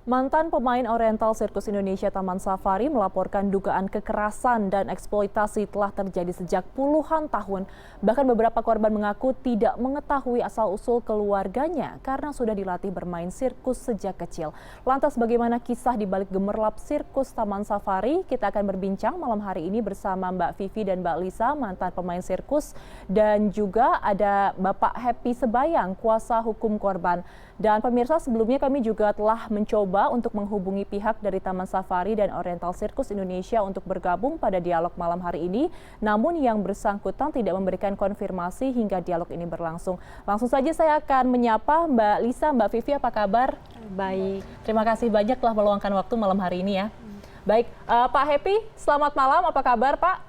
Mantan pemain Oriental Sirkus Indonesia Taman Safari melaporkan dugaan kekerasan dan eksploitasi telah terjadi sejak puluhan tahun. Bahkan beberapa korban mengaku tidak mengetahui asal-usul keluarganya karena sudah dilatih bermain sirkus sejak kecil. Lantas bagaimana kisah di balik gemerlap sirkus Taman Safari? Kita akan berbincang malam hari ini bersama Mbak Vivi dan Mbak Lisa, mantan pemain sirkus. Dan juga ada Bapak Happy Sebayang, kuasa hukum korban. Dan pemirsa, sebelumnya kami juga telah mencoba untuk menghubungi pihak dari Taman Safari dan Oriental Sirkus Indonesia untuk bergabung pada dialog malam hari ini. Namun yang bersangkutan tidak memberikan konfirmasi hingga dialog ini berlangsung. Langsung saja saya akan menyapa Mbak Lisa, Mbak Vivi, apa kabar? Baik. Terima kasih banyak telah meluangkan waktu malam hari ini ya. Baik, Pak Happy, selamat malam, apa kabar Pak?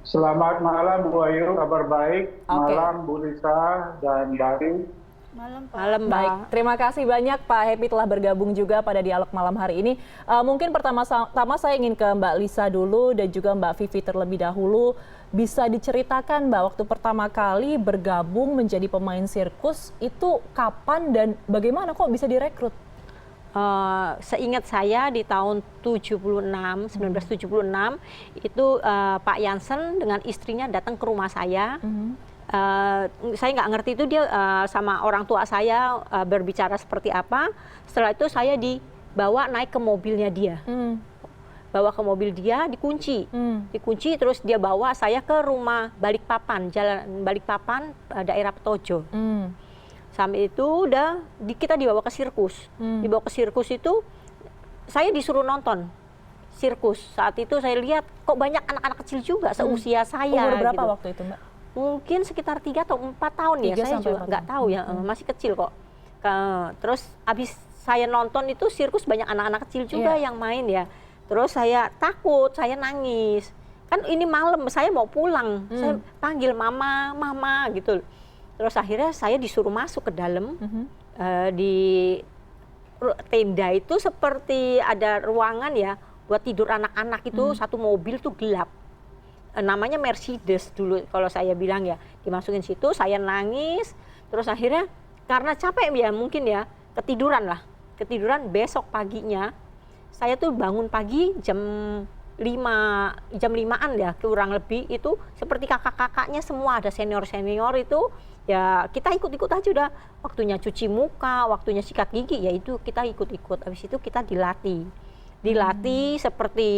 Selamat malam Bu Ayu, kabar baik. Oke. Malam Bu Lisa dan Dari. Malam, Pak. Malam, baik. Terima kasih banyak Pak Happy telah bergabung juga pada dialog malam hari ini. Mungkin pertama saya ingin ke Mbak Lisa dulu dan juga Mbak Vivi terlebih dahulu. Bisa diceritakan Mbak, waktu pertama kali bergabung menjadi pemain sirkus itu kapan dan bagaimana kok bisa direkrut? Seingat saya di tahun 1976 itu Pak Jansen dengan istrinya datang ke rumah saya. Saya nggak ngerti itu dia sama orang tua saya berbicara seperti apa. Setelah itu saya dibawa naik ke mobilnya dia. Bawa ke mobil dia, dikunci. Dikunci terus dia bawa saya ke rumah Balikpapan, Jalan Balikpapan, daerah Petojo. Sampai itu udah kita dibawa ke sirkus. Dibawa ke sirkus itu saya disuruh nonton sirkus. Saat itu saya lihat kok banyak anak-anak kecil juga seusia saya. Umur berapa gitu. waktu itu Mbak? Mungkin sekitar 3 atau 4 tahun ya, saya juga nggak tahu ya, masih kecil kok. Terus habis saya nonton itu sirkus banyak anak-anak kecil juga yang main ya. Terus saya takut, saya nangis. Kan ini malam, saya mau pulang, saya panggil mama, mama gitu. Terus akhirnya saya disuruh masuk ke dalam, di tenda itu seperti ada ruangan ya, buat tidur anak-anak itu, satu mobil tuh gelap. Namanya Mercedes dulu kalau saya bilang ya, dimasukin situ saya nangis, terus akhirnya karena capek ya mungkin ya ketiduran besok paginya saya tuh bangun pagi jam 5-an ya kurang lebih, itu seperti kakak-kakaknya semua ada senior-senior itu ya, kita ikut-ikut aja udah, waktunya cuci muka, waktunya sikat gigi ya itu kita ikut-ikut. Habis itu kita dilatih seperti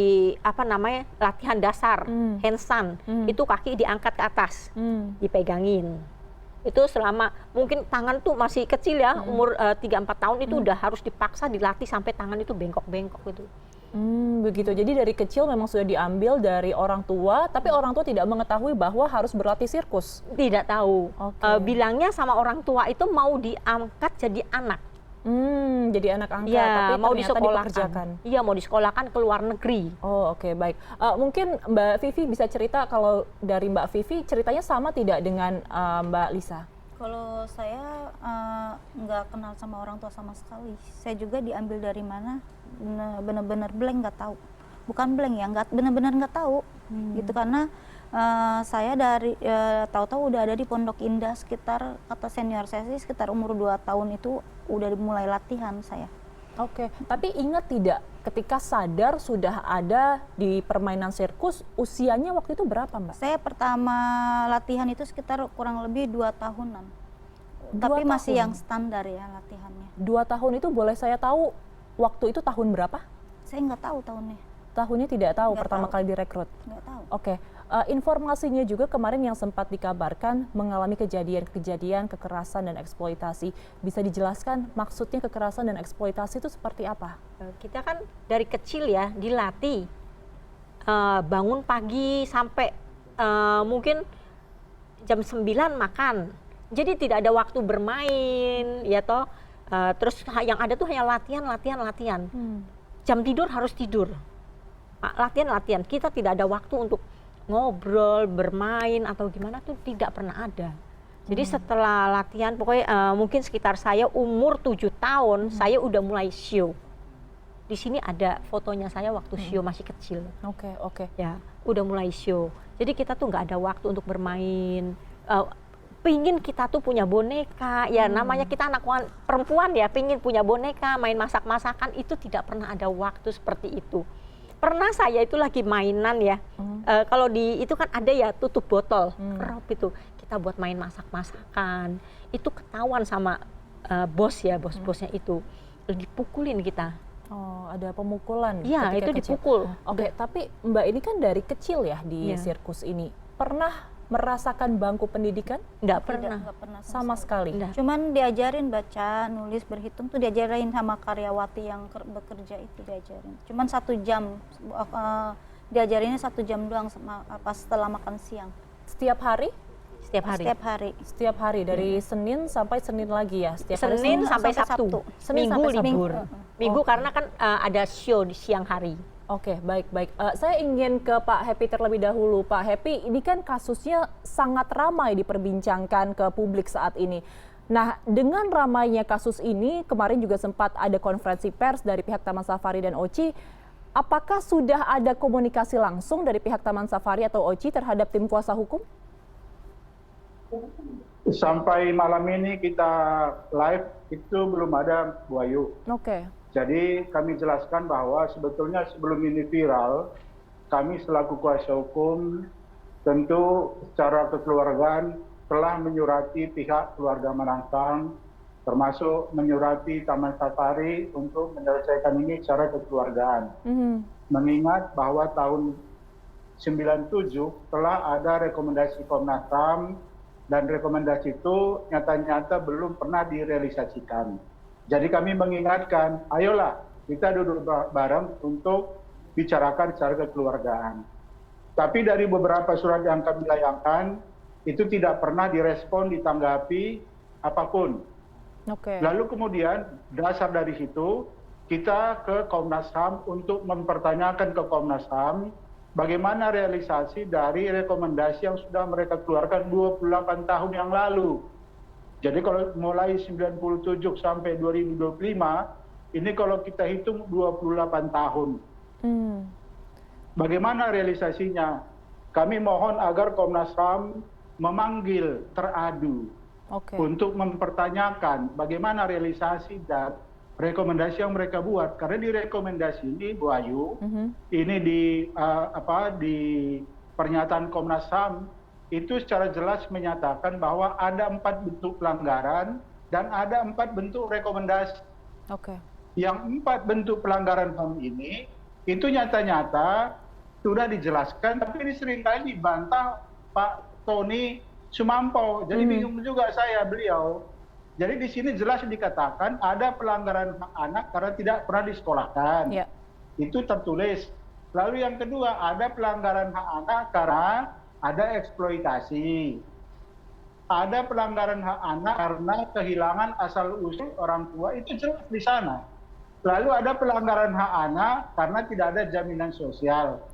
apa namanya, latihan dasar, handstand, itu kaki diangkat ke atas, dipegangin. Itu selama mungkin tangan tuh masih kecil ya, umur 3-4 tahun itu udah harus dipaksa dilatih sampai tangan itu bengkok-bengkok gitu. Begitu. Jadi dari kecil memang sudah diambil dari orang tua, tapi orang tua tidak mengetahui bahwa harus berlatih sirkus. Tidak tahu. Bilangnya sama orang tua itu mau diangkat jadi anak. Jadi anak angkat, ya, tapi mau ternyata dipekerjakan. Iya, mau disekolahkan ke luar negeri. Oh, oke, baik. Mungkin Mbak Vivi bisa cerita, kalau dari Mbak Vivi ceritanya sama tidak dengan Mbak Lisa? Kalau saya nggak kenal sama orang tua sama sekali. Saya juga diambil dari mana, benar-benar blank, nggak tahu. Bukan blank ya, nggak benar-benar nggak tahu. Gitu, karena saya dari tahu-tahu udah ada di Pondok Indah, sekitar kata senior saya sih sekitar umur 2 tahun itu udah mulai latihan saya. Oke, tapi ingat tidak ketika sadar sudah ada di permainan sirkus, usianya waktu itu berapa Mbak? Saya pertama latihan itu sekitar kurang lebih 2 tahunan. 2 tapi masih tahun? yang standar ya latihannya. 2 tahun itu boleh saya tahu waktu itu tahun berapa? Saya nggak tahu tahunnya. Tahunnya tidak tahu, Nggak pertama tahu. kali direkrut? Nggak tahu. Oke, informasinya juga kemarin yang sempat dikabarkan mengalami kejadian-kejadian kekerasan dan eksploitasi. Bisa dijelaskan maksudnya kekerasan dan eksploitasi itu seperti apa? Kita kan dari kecil ya dilatih, bangun pagi sampai mungkin jam 9 makan. Jadi tidak ada waktu bermain, ya toh. Terus yang ada tuh hanya latihan. Jam tidur harus tidur. Latihan. Kita tidak ada waktu untuk ngobrol, bermain atau gimana tuh tidak pernah ada. Jadi setelah latihan, pokoknya mungkin sekitar saya umur 7 tahun, saya udah mulai show. Di sini ada fotonya saya waktu show masih kecil. Oke. Ya, udah mulai show. Jadi kita tuh nggak ada waktu untuk bermain. pingin kita tuh punya boneka, ya namanya kita anak perempuan ya, pingin punya boneka, main masak-masakan, itu tidak pernah ada waktu seperti itu. Pernah saya itu lagi mainan ya, kalau di itu kan ada ya tutup botol, kerop itu, kita buat main masak-masakan, itu ketahuan sama bos ya, bos-bosnya itu, dipukulin kita. Oh, ada pemukulan. Iya, itu kecil. dipukul. Oke, tapi Mbak ini kan dari kecil ya di sirkus ini. Pernah merasakan bangku pendidikan? Nggak pernah. Nggak pernah Sama sekali. Nggak. Cuman diajarin baca, nulis, berhitung tuh diajarin sama karyawati yang bekerja itu diajarin. Cuman 1 jam, diajarinnya 1 jam doang pas setelah makan siang. Setiap hari? Setiap hari. Setiap hari. Setiap hari dari Senin sampai Senin lagi ya? Setiap hari Senin sampai Sabtu. Senin Minggu sampai Sabtu. libur. Minggu karena kan ada show di siang hari. Oke, baik. Saya ingin ke Pak Happy terlebih dahulu. Pak Happy, ini kan kasusnya sangat ramai diperbincangkan ke publik saat ini. Nah, dengan ramainya kasus ini, kemarin juga sempat ada konferensi pers dari pihak Taman Safari dan OCI. Apakah sudah ada komunikasi langsung dari pihak Taman Safari atau OCI terhadap tim kuasa hukum? Sampai malam ini kita live itu belum ada, Bu Ayu. Oke. Jadi kami jelaskan bahwa sebetulnya sebelum ini viral, kami selaku kuasa hukum tentu secara kekeluargaan telah menyurati pihak keluarga Manangsang, termasuk menyurati Taman Safari untuk menyelesaikan ini secara kekeluargaan. Mengingat bahwa tahun 97 telah ada rekomendasi Komnas HAM dan rekomendasi itu nyata-nyata belum pernah direalisasikan. Jadi kami mengingatkan, ayolah kita duduk bareng untuk bicarakan secara kekeluargaan. Tapi dari beberapa surat yang kami layangkan, itu tidak pernah direspon, ditanggapi apapun. Lalu kemudian dasar dari situ, kita ke Komnas HAM untuk mempertanyakan ke Komnas HAM, bagaimana realisasi dari rekomendasi yang sudah mereka keluarkan 28 tahun yang lalu. Jadi kalau mulai 97 sampai 2025, ini kalau kita hitung 28 tahun. Bagaimana realisasinya? Kami mohon agar Komnas HAM memanggil teradu untuk mempertanyakan bagaimana realisasi dan rekomendasi yang mereka buat. Karena di rekomendasi ini, Bu Ayu, ini di pernyataan Komnas HAM, itu secara jelas menyatakan bahwa ada 4 bentuk pelanggaran dan ada 4 bentuk rekomendasi. Yang 4 bentuk pelanggaran HAM ini itu nyata-nyata sudah dijelaskan, tapi ini seringkali dibantah Pak Tony Sumampo. Jadi bingung juga beliau. Jadi di sini jelas dikatakan ada pelanggaran hak anak karena tidak pernah disekolahkan. Itu tertulis. Lalu yang kedua, ada pelanggaran hak anak karena ada eksploitasi. Ada pelanggaran hak anak karena kehilangan asal-usul orang tua, itu jelas di sana. Lalu ada pelanggaran hak anak karena tidak ada jaminan sosial.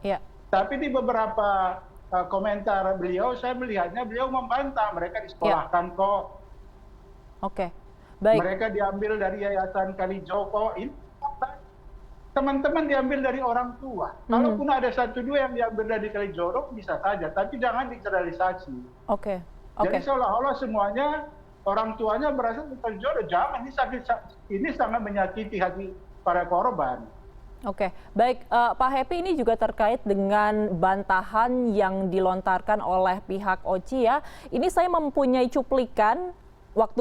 Tapi di beberapa komentar beliau, saya melihatnya beliau membantah mereka disekolahkan kok. Baik. Mereka diambil dari Yayasan Kalijoko. Ini teman-teman diambil dari orang tua. Kalaupun ada 1-2 yang diambil dari Kalijoro bisa saja, tapi jangan digeneralisasi. Jadi seolah-olah semuanya orang tuanya berasa Kalijoro. Jangan, ini sangat menyakiti hati para korban. Baik, Pak Happy, ini juga terkait dengan bantahan yang dilontarkan oleh pihak OCI ya. Ini saya mempunyai cuplikan waktu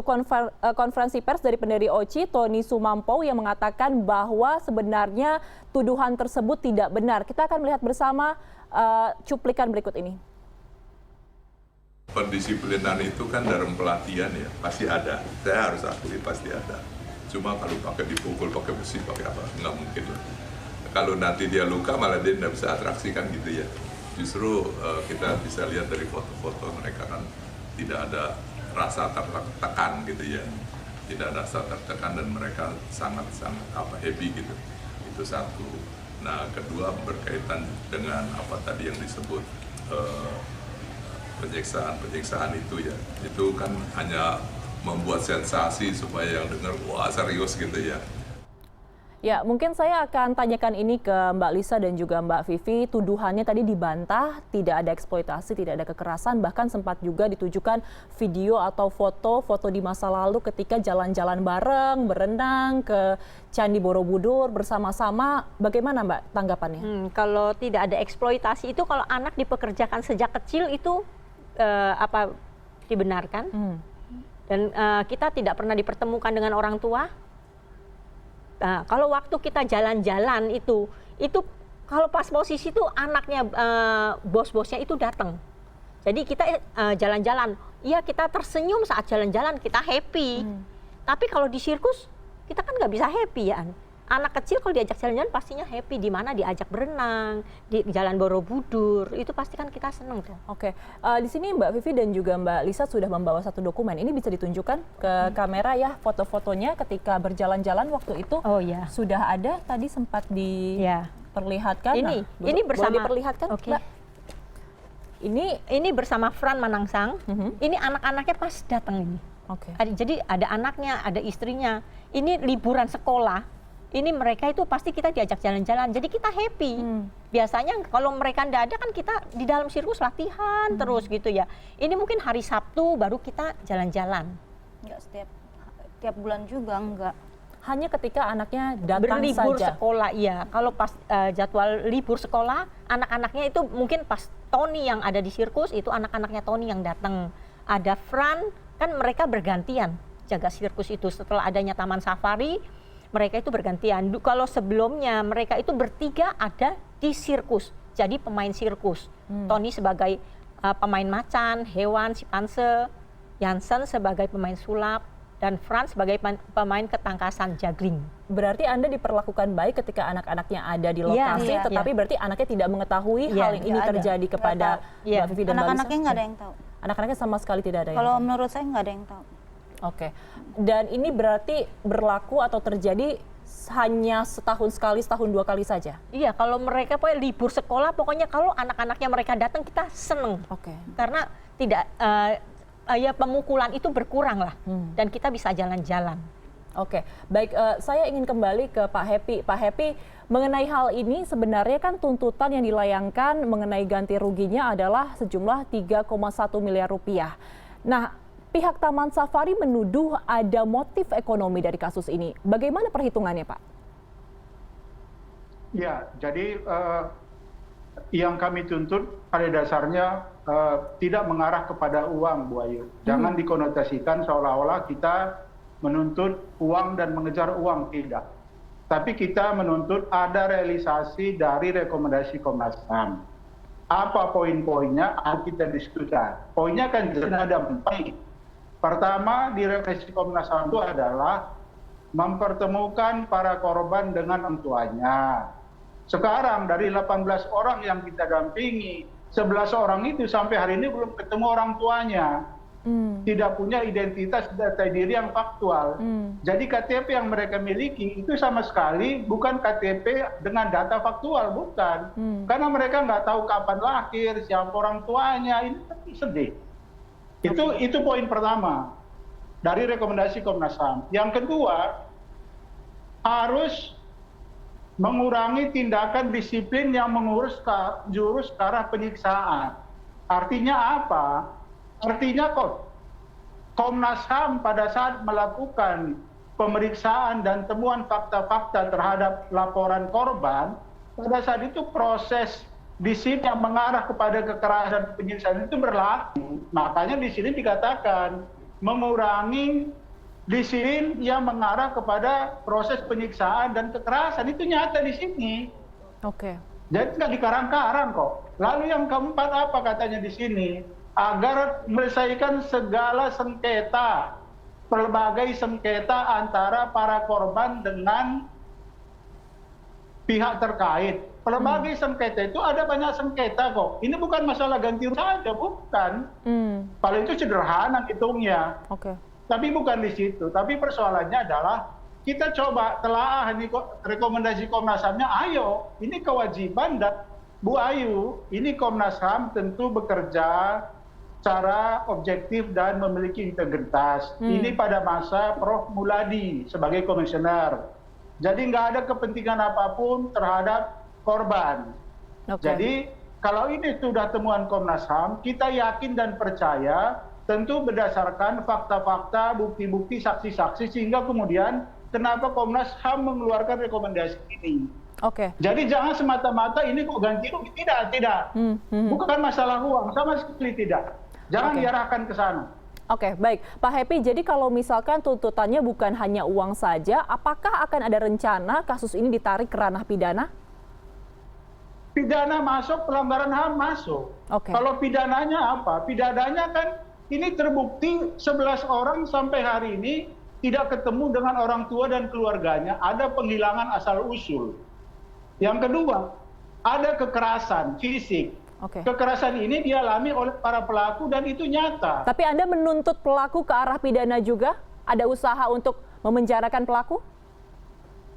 konferensi pers dari pendiri OCI, Tony Sumampo, yang mengatakan bahwa sebenarnya tuduhan tersebut tidak benar. Kita akan melihat bersama cuplikan berikut ini. Pendisiplinan itu kan dalam pelatihan ya, pasti ada. Saya harus akui pasti ada. Cuma kalau pakai dipukul, pakai besi, pakai apa, nggak mungkin lah. Kalau nanti dia luka, malah dia nggak bisa atraksi kan gitu ya. Justru kita bisa lihat dari foto-foto mereka kan tidak ada rasa tertekan gitu ya, tidak ada rasa tertekan dan mereka sangat-sangat happy gitu. Itu satu. Nah, kedua berkaitan dengan apa tadi yang disebut penyiksaan itu ya, itu kan hanya membuat sensasi supaya yang dengar wah serius gitu ya. Ya, mungkin saya akan tanyakan ini ke Mbak Lisa dan juga Mbak Vivi. Tuduhannya tadi dibantah, tidak ada eksploitasi, tidak ada kekerasan, bahkan sempat juga ditujukan video atau foto di masa lalu ketika jalan-jalan bareng, berenang ke Candi Borobudur bersama-sama. Bagaimana Mbak tanggapannya? Kalau tidak ada eksploitasi itu, kalau anak dipekerjakan sejak kecil itu dibenarkan? Dan kita tidak pernah dipertemukan dengan orang tua. Nah, kalau waktu kita jalan-jalan itu kalau pas posisi itu anaknya bos-bosnya itu datang. Jadi kita jalan-jalan, iya kita tersenyum saat jalan-jalan, kita happy. Tapi kalau di sirkus kita kan nggak bisa happy ya. Anak kecil kalau diajak jalan-jalan pastinya happy, di mana diajak berenang, di Jalan Borobudur, itu pasti kan kita seneng tuh. Oke, di sini Mbak Vivi dan juga Mbak Lisa sudah membawa satu dokumen. Ini bisa ditunjukkan ke kamera ya, foto-fotonya ketika berjalan-jalan waktu itu. Oh ya. Sudah ada, tadi sempat diperlihatkan. Ini bersama. Boleh diperlihatkan, Oke. Mbak? Ini bersama Fran Manangsang. Ini anak-anaknya pas datang ini. Oke. Jadi ada anaknya, ada istrinya. Ini liburan sekolah. Ini mereka itu pasti kita diajak jalan-jalan, jadi kita happy. Biasanya kalau mereka nggak ada kan kita di dalam sirkus latihan terus gitu ya. Ini mungkin hari Sabtu baru kita jalan-jalan. Enggak tiap bulan juga enggak. Hanya ketika anaknya datang Berlibur saja. sekolah, iya. Kalau pas jadwal libur sekolah, anak-anaknya itu mungkin pas Tony yang ada di sirkus, itu anak-anaknya Tony yang datang. Ada Fran, kan mereka bergantian jaga sirkus itu. Setelah adanya taman safari, mereka itu bergantian. Kalau sebelumnya mereka itu bertiga ada di sirkus, jadi pemain sirkus. Tony sebagai pemain macan, hewan, simpanse, Jansen sebagai pemain sulap, dan Frans sebagai pemain ketangkasan juggling. Berarti Anda diperlakukan baik ketika anak-anaknya ada di lokasi, Iya, tetapi berarti anaknya tidak mengetahui hal ini terjadi kepada Mbak Vivi dan Mbak Lisa? Anak-anaknya nggak ada yang tahu. Anak-anaknya sama sekali tidak ada yang Kalau tahu? menurut saya nggak ada yang tahu. Oke, dan ini berarti berlaku atau terjadi hanya setahun sekali, setahun dua kali saja? Iya, kalau mereka pokoknya libur sekolah, pokoknya kalau anak-anaknya mereka datang kita seneng. Oke. Karena tidak ya pemukulan itu berkurang lah, dan kita bisa jalan-jalan. Oke, baik. Saya ingin kembali ke Pak Happy. Pak Happy, mengenai hal ini sebenarnya kan tuntutan yang dilayangkan mengenai ganti ruginya adalah sejumlah 3,1 miliar rupiah. Nah, pihak Taman Safari menuduh ada motif ekonomi dari kasus ini. Bagaimana perhitungannya, Pak? Ya, jadi yang kami tuntut pada dasarnya tidak mengarah kepada uang, Bu Ayu. Jangan dikonotasikan seolah-olah kita menuntut uang dan mengejar uang, tidak. Tapi kita menuntut ada realisasi dari rekomendasi Komnas HAM. Apa poin-poinnya? Kita diskusikan. Poinnya kan ada 4. Pertama, di rekomendasi Komnas HAM itu adalah mempertemukan para korban dengan orang tuanya. Sekarang dari 18 orang yang kita dampingi, 11 orang itu sampai hari ini belum ketemu orang tuanya. Tidak punya identitas data diri yang faktual. Jadi KTP yang mereka miliki itu sama sekali bukan KTP dengan data faktual, bukan. Karena mereka nggak tahu kapan lahir, siapa orang tuanya, ini sedih. Itu poin pertama dari rekomendasi Komnas HAM. Yang kedua, harus mengurangi tindakan disiplin yang jurus ke arah penyiksaan. Artinya apa? Artinya Komnas HAM pada saat melakukan pemeriksaan dan temuan fakta-fakta terhadap laporan korban, pada saat itu proses disiplin yang mengarah kepada kekerasan penyiksaan itu berlaku. Makanya di sini dikatakan mengurangi disiplin yang mengarah kepada proses penyiksaan dan kekerasan, itu nyata di sini. Oke. Jadi nggak dikarang-karang kok. Lalu yang keempat apa katanya di sini? Agar menyelesaikan segala sengketa, berbagai sengketa antara para korban dengan pihak terkait. Berbagai sengketa itu ada banyak sengketa kok. Ini bukan masalah ganti rugi saja, bukan. Kalau itu sederhana hitungnya. Oke. Tapi bukan di situ. Tapi persoalannya adalah kita coba telaah ini rekomendasi Komnas HAM-nya. Ayo, ini kewajiban dan Bu Ayu, ini Komnas HAM tentu bekerja secara objektif dan memiliki integritas. Ini pada masa Prof. Muladi sebagai komisioner. Jadi nggak ada kepentingan apapun terhadap korban. Jadi kalau ini sudah temuan Komnas HAM, kita yakin dan percaya tentu berdasarkan fakta-fakta, bukti-bukti, saksi-saksi, sehingga kemudian kenapa Komnas HAM mengeluarkan rekomendasi ini. Jadi jangan semata-mata ini kok ganti rugi, tidak. Bukan masalah uang, sama sekali tidak. Jangan diarahkan ke sana. Baik. Pak Happy, jadi kalau misalkan tuntutannya bukan hanya uang saja, apakah akan ada rencana kasus ini ditarik ke ranah pidana? Pidana masuk, pelanggaran HAM masuk. Kalau pidananya apa? Pidananya kan ini terbukti 11 orang sampai hari ini tidak ketemu dengan orang tua dan keluarganya, ada penghilangan asal-usul. Yang kedua, ada kekerasan fisik. Kekerasan ini dialami oleh para pelaku dan itu nyata. Tapi Anda menuntut pelaku ke arah pidana juga? Ada usaha untuk memenjarakan pelaku?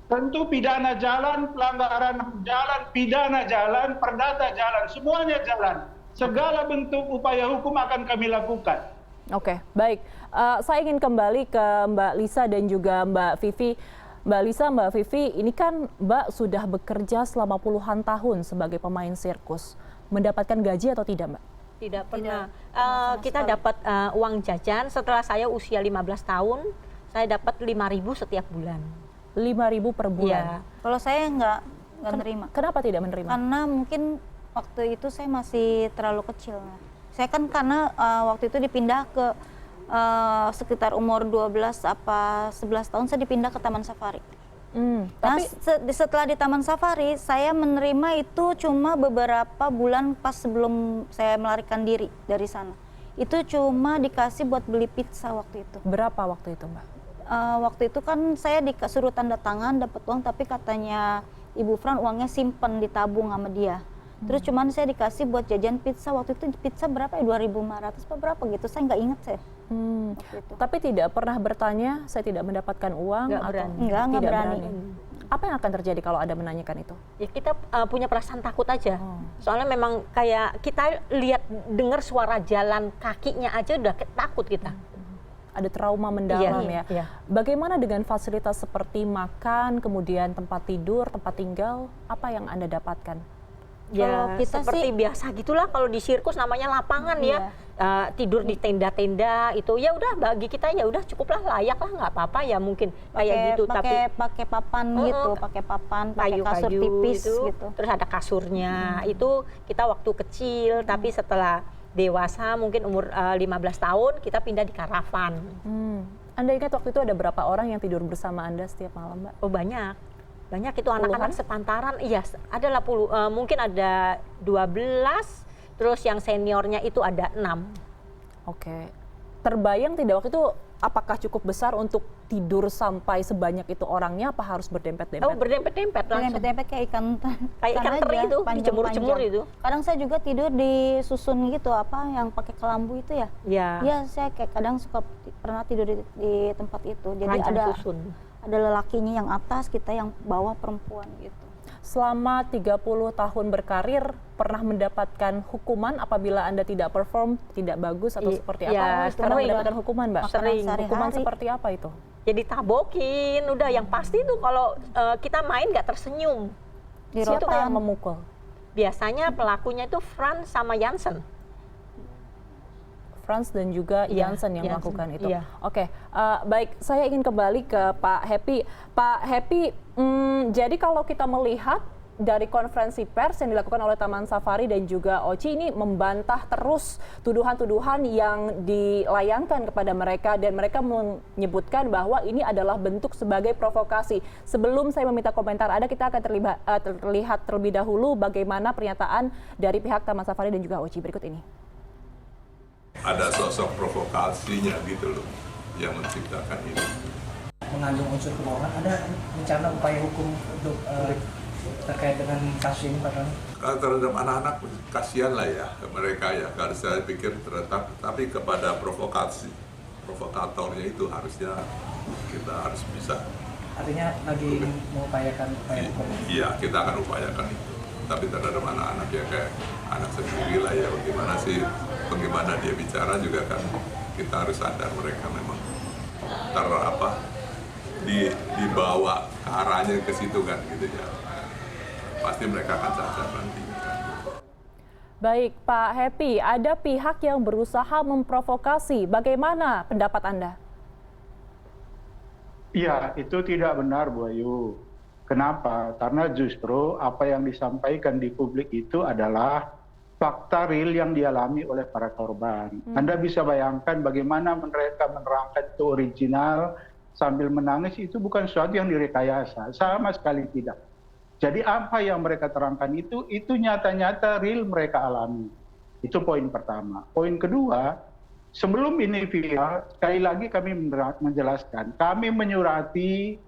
Tentu pidana jalan, pelanggaran jalan, pidana jalan, perdata jalan, semuanya jalan. Segala bentuk upaya hukum akan kami lakukan. Baik. Saya ingin kembali ke Mbak Lisa dan juga Mbak Vivi. Mbak Lisa, Mbak Vivi, ini kan Mbak sudah bekerja selama puluhan tahun sebagai pemain sirkus. Mendapatkan gaji atau tidak, Mbak? Tidak pernah. Kita dapat uang jajan setelah saya usia 15 tahun, saya dapat 5.000 setiap bulan. 5.000 per bulan? Kalau saya nggak nerima. Kenapa tidak menerima? Karena mungkin waktu itu saya masih terlalu kecil. Saya kan karena waktu itu dipindah ke sekitar umur 12 apa 11 tahun saya dipindah ke Taman Safari. Tapi setelah di Taman Safari saya menerima itu cuma beberapa bulan pas sebelum saya melarikan diri dari sana. Itu cuma dikasih buat beli pizza waktu itu. Berapa waktu itu, Mbak? Waktu itu kan saya disuruh tanda tangan dapat uang, tapi katanya Ibu Fran uangnya simpen ditabung sama dia. Terus cuman saya dikasih buat jajan pizza, waktu itu pizza berapa ya, 2.500 apa berapa gitu, saya nggak inget saya. Tapi tidak pernah bertanya, saya tidak mendapatkan uang? Nggak berani. Apa yang akan terjadi kalau ada menanyakan itu? Ya kita punya perasaan takut aja. Soalnya memang kayak kita lihat dengar suara jalan kakinya aja udah takut kita. Ada trauma mendalam ya. Bagaimana dengan fasilitas seperti makan, kemudian tempat tidur, tempat tinggal, apa yang Anda dapatkan? Ya kita seperti biasa gitulah, kalau di sirkus namanya lapangan ya. Tidur di tenda-tenda itu ya udah bagi kita ya udah cukuplah, layak lah, nggak apa-apa ya mungkin kayak gitu. Tapi pakai papan gitu, pakai kasur tipis gitu. Terus ada kasurnya. Itu kita waktu kecil, tapi setelah dewasa mungkin umur 15 tahun kita pindah di karavan. Anda ingat waktu itu ada berapa orang yang tidur bersama Anda setiap malam, Mbak? Oh banyak itu anak-anak sepantaran. Iya, adalah mungkin ada 12, terus yang seniornya itu ada 6. Terbayang tidak waktu itu apakah cukup besar untuk tidur sampai sebanyak itu orangnya, apa harus berdempet-dempet? Berdempet-dempet langsung. Berdempet kayak ikan teri itu, dijemur-jemur itu. Kadang saya juga tidur di susun gitu, apa yang pakai kelambu itu ya. Iya, saya kayak kadang suka pernah tidur di tempat itu. Jadi ada lelakinya yang atas, kita yang bawah perempuan gitu. Selama 30 tahun berkarir, pernah mendapatkan hukuman apabila Anda tidak perform, tidak bagus atau seperti apa? Pernah mendapatkan hukuman, Mbak? Sering. Hukuman seperti apa itu? Jadi tabokin, udah yang pasti tuh kalau kita main nggak tersenyum. Siapa yang memukul? Biasanya pelakunya itu Frans sama Jansen. Frans dan juga Jansen yang melakukan itu. Baik, saya ingin kembali ke Pak Happy. Pak Happy, jadi kalau kita melihat dari konferensi pers yang dilakukan oleh Taman Safari dan juga Oci ini membantah terus tuduhan-tuduhan yang dilayangkan kepada mereka, dan mereka menyebutkan bahwa ini adalah bentuk sebagai provokasi. Sebelum saya meminta komentar Anda, kita akan terlihat terlebih dahulu bagaimana pernyataan dari pihak Taman Safari dan juga Oci berikut ini. Ada sosok provokasinya gitu loh yang menciptakan ini. Mengandung unsur kebohongan, ada rencana upaya hukum untuk terkait dengan kasus ini, Pak Rani? Terhadap anak-anak kasihan lah ya mereka ya, karena saya pikir tapi kepada provokatornya itu harusnya kita harus bisa. Artinya lagi mengupayakan upaya hukum? Iya, kita akan upayakan itu. Tapi terhadap anak-anak ya kayak anak sendiri lah ya, bagaimana dia bicara juga kan kita harus sadar mereka memang dibawa ke arahnya ke situ kan gitu ya. Pasti mereka akan cacat nanti. Baik, Pak Happy, ada pihak yang berusaha memprovokasi. Bagaimana pendapat Anda? Iya, itu tidak benar, Bu Ayu. Kenapa? Karena justru apa yang disampaikan di publik itu adalah fakta real yang dialami oleh para korban. Anda bisa bayangkan bagaimana mereka menerangkan itu original sambil menangis, itu bukan sesuatu yang direkayasa, sama sekali tidak. Jadi apa yang mereka terangkan itu nyata-nyata real mereka alami. Itu poin pertama. Poin kedua, sebelum ini viral, sekali lagi kami menjelaskan, kami menyurati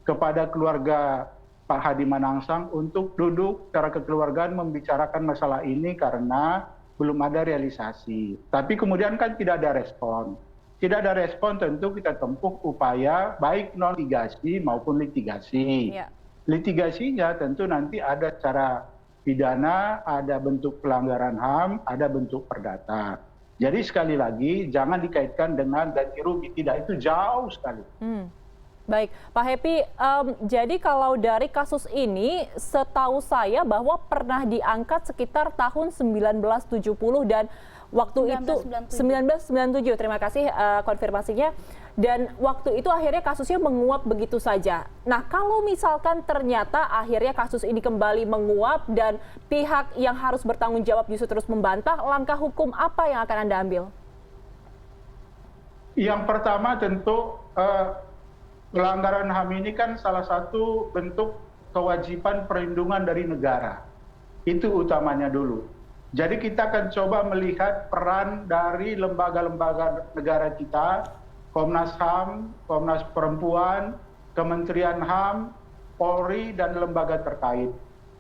kepada keluarga Pak Hadi Manangsang untuk duduk secara kekeluargaan membicarakan masalah ini karena belum ada realisasi. Tapi kemudian kan tidak ada respon. Tidak ada respon, tentu kita tempuh upaya baik non-litigasi maupun litigasi. Ya. Litigasinya tentu nanti ada cara pidana, ada bentuk pelanggaran HAM, ada bentuk perdata. Jadi sekali lagi jangan dikaitkan dengan ganti rugi, tidak, itu jauh sekali. Baik, Pak Happy, jadi kalau dari kasus ini setahu saya bahwa pernah diangkat sekitar tahun 1970 dan waktu 1997, terima kasih konfirmasinya. Dan waktu itu akhirnya kasusnya menguap begitu saja. Nah, kalau misalkan ternyata akhirnya kasus ini kembali menguap dan pihak yang harus bertanggung jawab justru terus membantah, langkah hukum apa yang akan Anda ambil? Yang pertama tentu pelanggaran HAM ini kan salah satu bentuk kewajiban perlindungan dari negara. Itu utamanya dulu. Jadi kita akan coba melihat peran dari lembaga-lembaga negara kita, Komnas HAM, Komnas Perempuan, Kementerian HAM, Polri, dan lembaga terkait.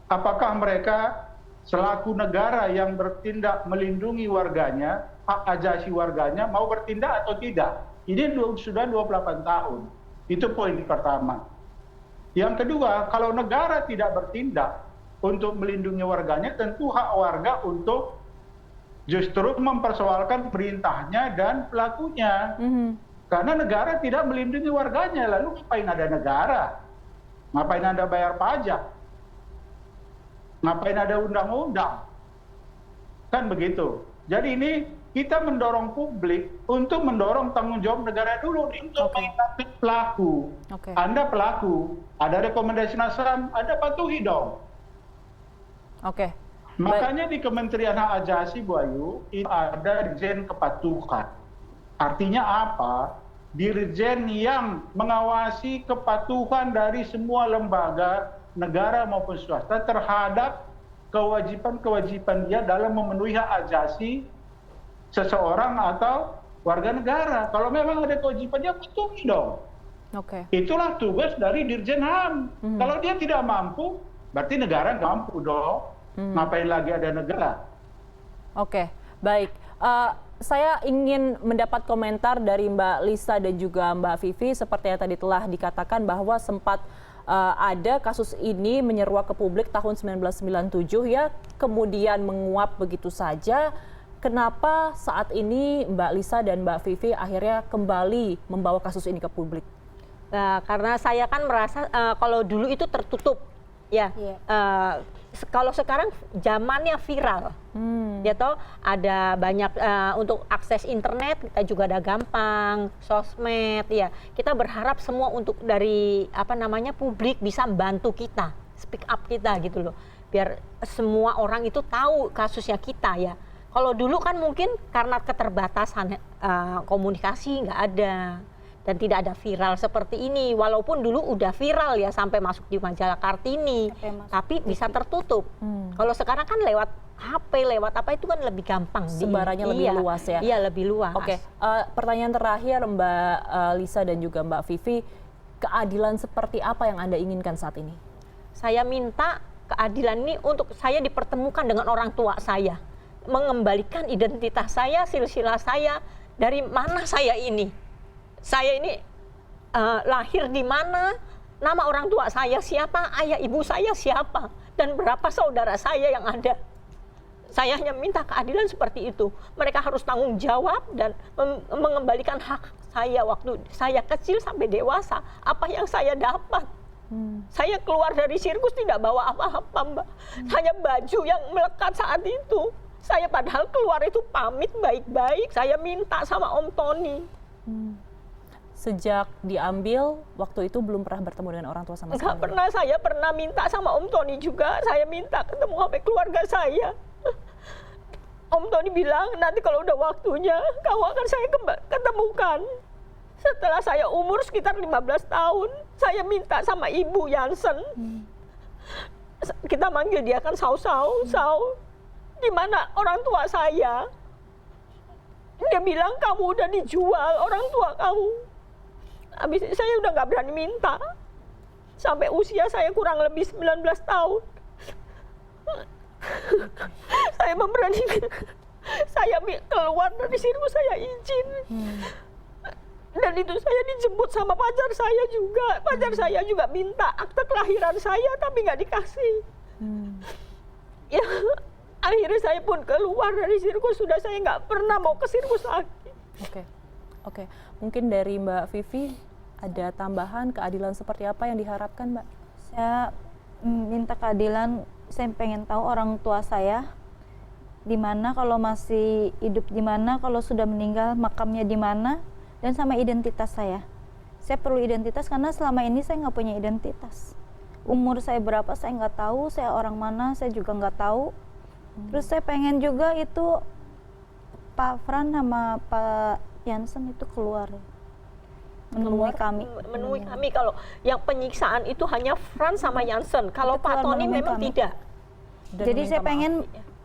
Apakah mereka selaku negara yang bertindak melindungi warganya, hak asasi warganya, mau bertindak atau tidak? Ini sudah 28 tahun. Itu poin pertama. Yang kedua, kalau negara tidak bertindak untuk melindungi warganya, tentu hak warga untuk justru mempersoalkan perintahnya dan pelakunya. Karena negara tidak melindungi warganya, lalu ngapain ada negara? Ngapain Anda bayar pajak? Ngapain ada undang-undang? Kan begitu. Jadi ini kita mendorong publik untuk mendorong tanggung jawab negara dulu untuk mengingatkan pelaku. Anda pelaku, ada rekomendasi Nasram, Anda patuhi dong. Makanya di Kementerian Hak Asasi, Bu Ayu, itu ada Dirjen Kepatuhan. Artinya apa? Dirjen yang mengawasi kepatuhan dari semua lembaga negara maupun swasta terhadap kewajiban-kewajiban dia dalam memenuhi hak asasi seseorang atau warga negara. Kalau memang ada kewajibannya, patuhi dong. Itulah tugas dari Dirjen HAM. Kalau dia tidak mampu, berarti negara nggak mampu dong. Ngapain lagi ada negara? Baik. Saya ingin mendapat komentar dari Mbak Lisa dan juga Mbak Vivi, seperti yang tadi telah dikatakan bahwa sempat ada kasus ini menyeruak ke publik tahun 1997 ya, kemudian menguap begitu saja. Kenapa saat ini Mbak Lisa dan Mbak Vivi akhirnya kembali membawa kasus ini ke publik? Nah, karena saya kan merasa kalau dulu itu tertutup, ya. Kalau sekarang zamannya viral, ya toh ada banyak untuk akses internet kita juga ada gampang, sosmed, ya. Kita berharap semua untuk dari publik bisa membantu kita, speak up kita gitu loh, biar semua orang itu tahu kasusnya kita ya. Kalau dulu kan mungkin karena keterbatasan komunikasi nggak ada. Dan tidak ada viral seperti ini, walaupun dulu udah viral ya sampai masuk di majalah Kartini, tapi bisa tertutup. Kalau sekarang kan lewat HP, lewat apa itu kan lebih gampang. Sebarannya lebih luas ya? Iya, lebih luas. Pertanyaan terakhir Mbak Lisa dan juga Mbak Vivi, keadilan seperti apa yang Anda inginkan saat ini? Saya minta keadilan ini untuk saya dipertemukan dengan orang tua saya, mengembalikan identitas saya, silsilah saya, dari mana saya ini. Saya ini lahir di mana, nama orang tua saya siapa, ayah ibu saya siapa, dan berapa saudara saya yang ada. Saya hanya minta keadilan seperti itu. Mereka harus tanggung jawab dan mengembalikan hak saya waktu saya kecil sampai dewasa, apa yang saya dapat. Saya keluar dari sirkus tidak bawa apa-apa, Mbak. Hanya baju yang melekat saat itu. Saya padahal keluar itu pamit baik-baik, saya minta sama Om Tony. Sejak diambil, waktu itu belum pernah bertemu dengan orang tua sama sekali? Enggak pernah, saya pernah minta sama Om Tony juga, saya minta ketemu sama keluarga saya. Om Tony bilang, nanti kalau udah waktunya, kamu akan saya ketemukan. Setelah saya umur sekitar 15 tahun, saya minta sama Ibu Jansen. Kita manggil dia kan Sau. Di mana orang tua saya? Dia bilang, kamu udah dijual orang tua kamu. Habis itu saya udah nggak berani minta. Sampai usia saya kurang lebih 19 tahun. Saya memberanikan. Saya keluar dari sirkus, saya izin. Dan itu saya dijemput sama pacar saya juga. Pacar saya juga minta akte kelahiran saya, tapi nggak dikasih. Ya, akhirnya saya pun keluar dari sirkus. Sudah saya nggak pernah mau ke sirkus lagi. Oke. Mungkin dari Mbak Vivi ada tambahan keadilan seperti apa yang diharapkan, Mbak? Saya minta keadilan. Saya pengen tahu orang tua saya di mana, kalau masih hidup di mana, kalau sudah meninggal makamnya di mana, dan sama identitas saya. Saya perlu identitas karena selama ini saya nggak punya identitas. Umur saya berapa saya nggak tahu, saya orang mana saya juga nggak tahu. Terus saya pengen juga itu Pak Fran sama Pak Jansen itu keluar, menemui kami. Menemui kami. Kalau yang penyiksaan itu hanya Fran sama Jansen. Kalau Itu Pak keluar Tony menemui memang kami. tidak. Dan Jadi saya meminta pengen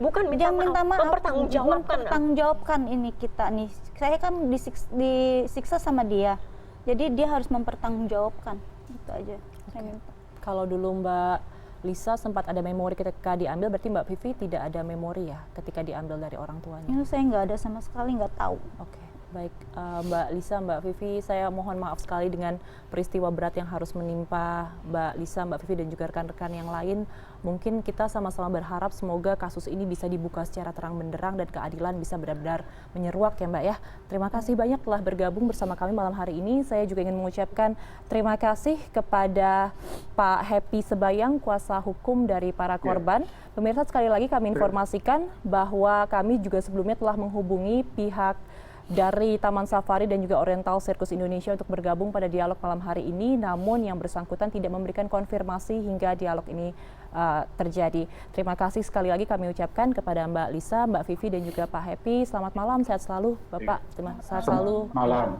Bukan minta maaf, mempertanggungjawabkan ini kita nih. Saya kan disiksa sama dia. Jadi dia harus mempertanggungjawabkan. Itu aja. Saya minta. Kalau dulu Mbak Lisa sempat ada memori ketika diambil, berarti Mbak Vivi tidak ada memori ya ketika diambil dari orang tuanya? Itu saya nggak ada sama sekali, nggak tahu. Oke, baik. Mbak Lisa, Mbak Vivi, saya mohon maaf sekali dengan peristiwa berat yang harus menimpa Mbak Lisa, Mbak Vivi, dan juga rekan-rekan yang lain. Mungkin kita sama-sama berharap semoga kasus ini bisa dibuka secara terang benderang dan keadilan bisa benar-benar menyeruak ya Mbak ya. Terima kasih banyak telah bergabung bersama kami malam hari ini. Saya juga ingin mengucapkan terima kasih kepada Pak Happy Sebayang, kuasa hukum dari para korban. Pemirsa, sekali lagi kami informasikan bahwa kami juga sebelumnya telah menghubungi pihak dari Taman Safari dan juga Oriental Circus Indonesia untuk bergabung pada dialog malam hari ini, namun yang bersangkutan tidak memberikan konfirmasi hingga dialog ini terjadi. Terima kasih sekali lagi kami ucapkan kepada Mbak Lisa, Mbak Vivi, dan juga Pak Happy. Selamat malam, sehat selalu Bapak. Sehat selalu. Malam.